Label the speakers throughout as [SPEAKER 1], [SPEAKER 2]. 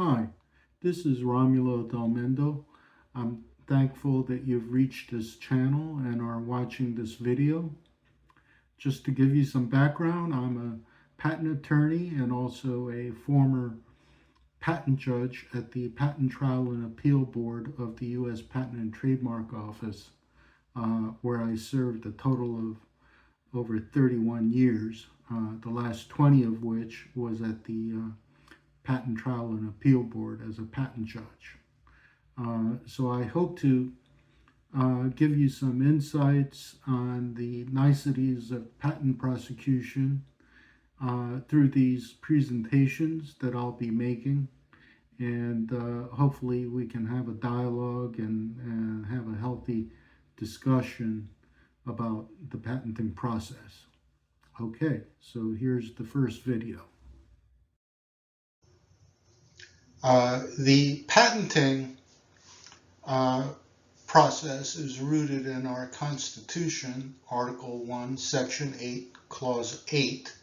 [SPEAKER 1] Hi, this is Romulo Delmendo. I'm thankful that you've reached this channel and are watching this video. Just to give you some background, I'm a patent attorney and also a former patent judge at the Patent Trial and Appeal Board of the U.S. Patent and Trademark Office, where I served a total of over 31 years, the last 20 of which was at the Patent Trial and Appeal Board as a patent judge. So I hope to give you some insights on the niceties of patent prosecution through these presentations that I'll be making. And hopefully we can have a dialogue and have a healthy discussion about the patenting process. Okay, so here's the first video. The patenting process is rooted in our Constitution, Article 1, Section 8, Clause 8,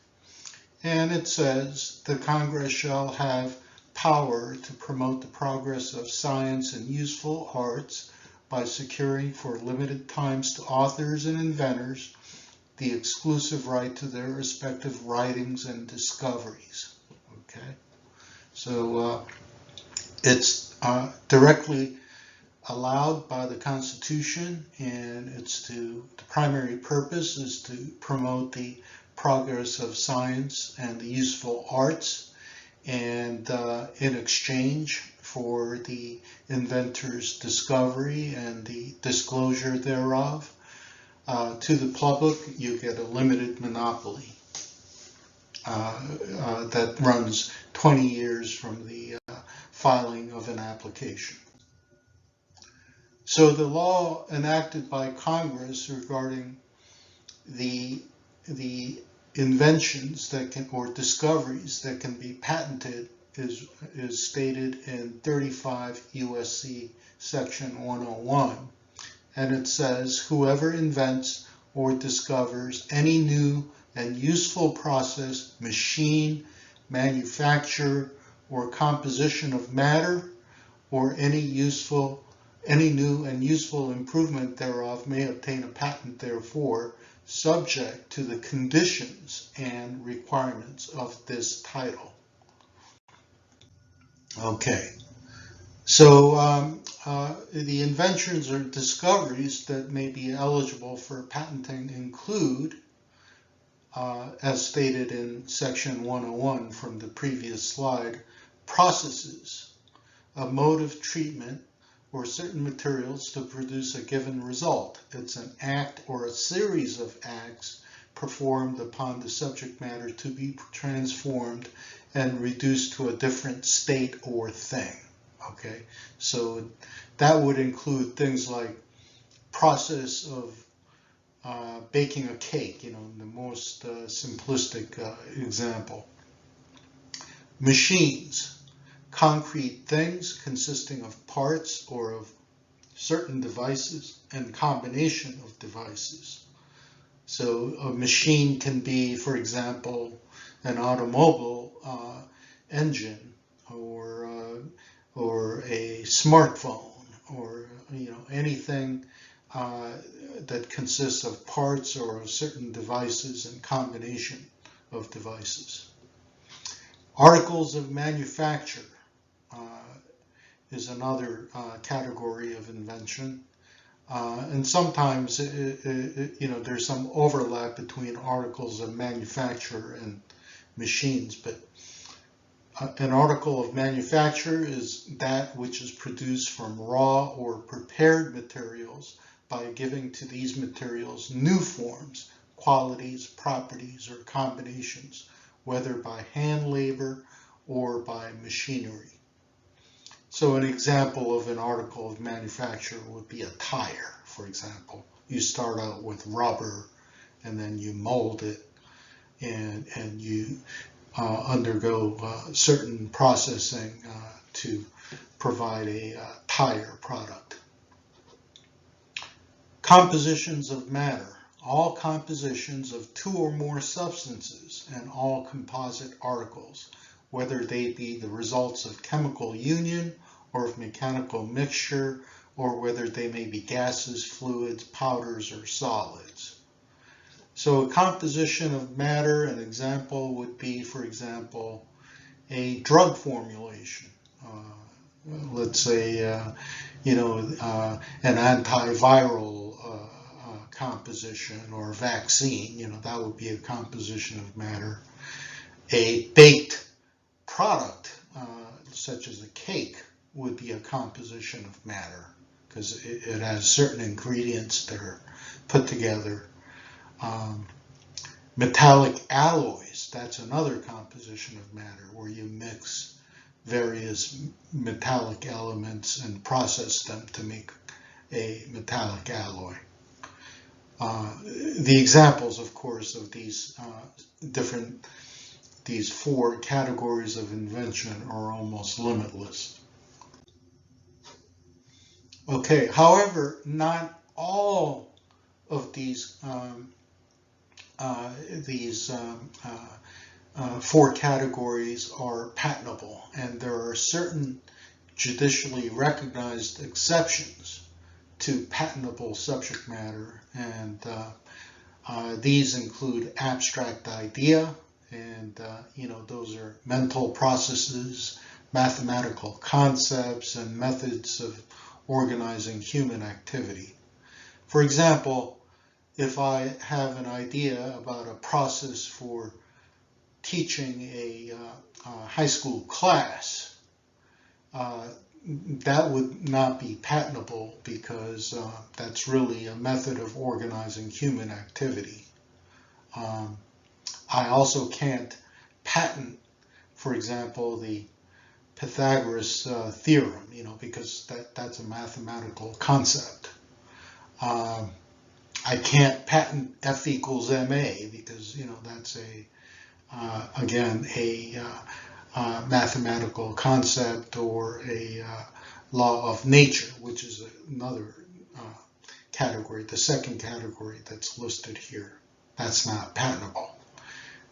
[SPEAKER 1] and it says, the Congress shall have power to promote the progress of science and useful arts by securing for limited times to authors and inventors the exclusive right to their respective writings and discoveries. Okay, so it's directly allowed by the Constitution, and the primary purpose is to promote the progress of science and the useful arts, and in exchange for the inventor's discovery and the disclosure thereof to the public, you get a limited monopoly that runs 20 years from the filing of an application. So the law enacted by Congress regarding the inventions that can, or discoveries that can be patented is stated in 35 U.S.C. Section 101, and it says, whoever invents or discovers any new and useful process, machine, manufacture, or composition of matter, or any new and useful improvement thereof may obtain a patent therefor, subject to the conditions and requirements of this title. Okay, so the inventions or discoveries that may be eligible for patenting include, as stated in Section 101 from the previous slide, processes, a mode of treatment, or certain materials to produce a given result. It's an act or a series of acts performed upon the subject matter to be transformed and reduced to a different state or thing. Okay, so that would include things like process of baking a cake, the most simplistic example. Machines, concrete things consisting of parts or of certain devices and combination of devices. So a machine can be, for example, an automobile engine or a smartphone, or anything that consists of parts or of certain devices and combination of devices. Articles of manufacture is another category of invention, and sometimes there's some overlap between articles of manufacture and machines, but an article of manufacture is that which is produced from raw or prepared materials by giving to these materials new forms, qualities, properties, or combinations, whether by hand labor or by machinery. So an example of an article of manufacture would be a tire, for example. You start out with rubber, and then you mold it, and you undergo certain processing to provide a tire product. Compositions of matter. All compositions of two or more substances and all composite articles, whether they be the results of chemical union or of mechanical mixture, or whether they may be gases, fluids, powders, or solids. So a composition of matter, an example would be, for example, a drug formulation. Let's say, an antiviral composition or vaccine, that would be a composition of matter. A baked product, such as a cake, would be a composition of matter because it has certain ingredients that are put together. Metallic alloys, that's another composition of matter where you mix various metallic elements and process them to make a metallic alloy. The examples, of course, of these four categories of invention are almost limitless. Okay, however, not all of these four categories are patentable, and there are certain judicially recognized exceptions to patentable subject matter, and these include abstract idea, and those are mental processes, mathematical concepts, and methods of organizing human activity. For example, if I have an idea about a process for teaching a high school class, that would not be patentable because that's really a method of organizing human activity. I also can't patent, for example, the Pythagoras theorem, because that's a mathematical concept. I can't patent F equals ma because that's again a mathematical concept or a law of nature, which is another category, the second category that's listed here. That's not patentable.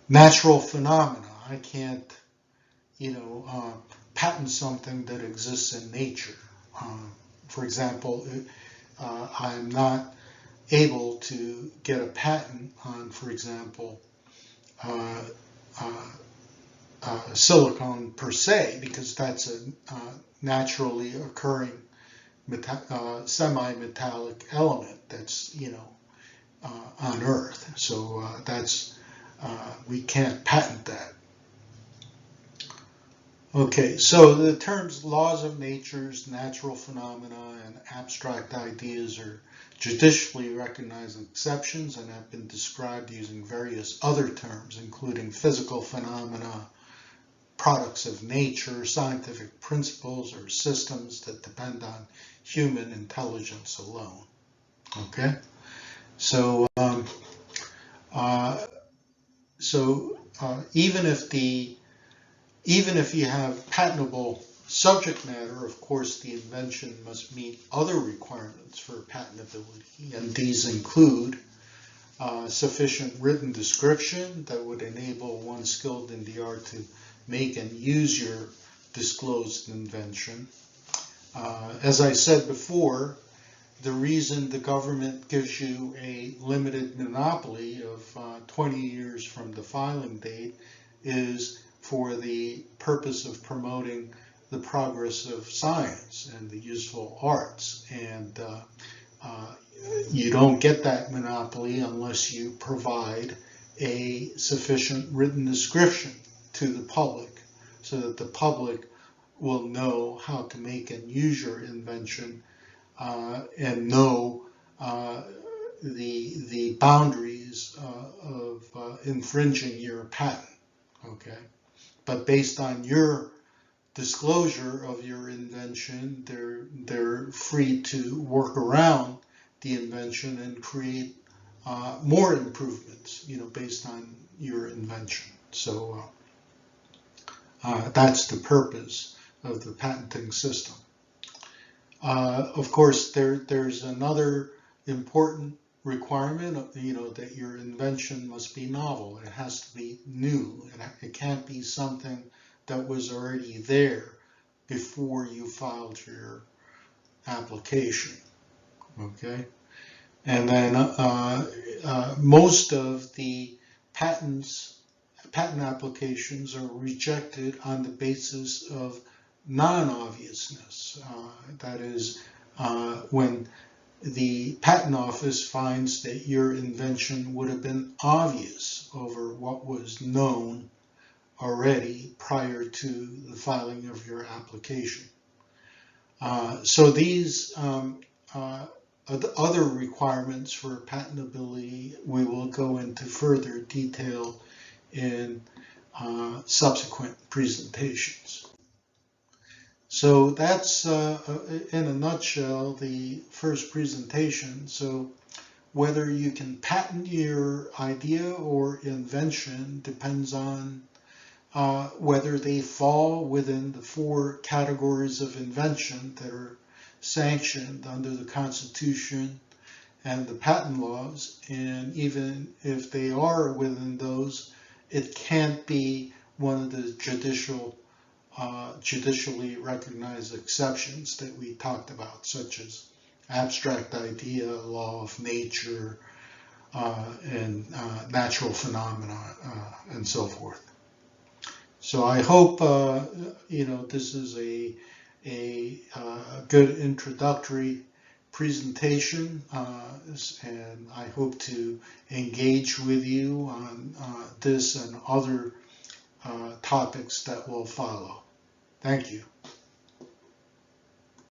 [SPEAKER 1] Natural phenomena, I can't patent something that exists in nature. For example, I'm not able to get a patent on, for example, silicon per se, because that's a naturally occurring semi-metallic element that's on Earth. So that's we can't patent that. Okay, so the terms laws of nature, natural phenomena, and abstract ideas are judicially recognized exceptions and have been described using various other terms, including physical phenomena, products of nature, scientific principles, or systems that depend on human intelligence alone. Okay, so even if you have patentable subject matter, of course, the invention must meet other requirements for patentability, and these include sufficient written description that would enable one skilled in the art to make and use your disclosed invention. As I said before, the reason the government gives you a limited monopoly of 20 years from the filing date is for the purpose of promoting the progress of science and the useful arts. And you don't get that monopoly unless you provide a sufficient written description to the public so that the public will know how to make and use your invention and know the boundaries of infringing your patent. Okay, but based on your disclosure of your invention, they're free to work around the invention and create more improvements, based on your invention. So that's the purpose of the patenting system. Of course, there's another important requirement, that your invention must be novel. It has to be new. It can't be something that was already there before you filed your application. Okay, and then most of the patent applications are rejected on the basis of non-obviousness. That is, when the patent office finds that your invention would have been obvious over what was known already prior to the filing of your application. So these other requirements for patentability we will go into further detail in subsequent presentations. So that's, in a nutshell, the first presentation. So whether you can patent your idea or invention depends on whether they fall within the 4 categories of invention that are sanctioned under the Constitution and the patent laws. And even if they are within those, it can't be one of the judicially recognized exceptions that we talked about, such as abstract idea, law of nature, and natural phenomena, and so forth. So I hope this is a good introductory presentation, and I hope to engage with you on this and other topics that will follow. Thank you.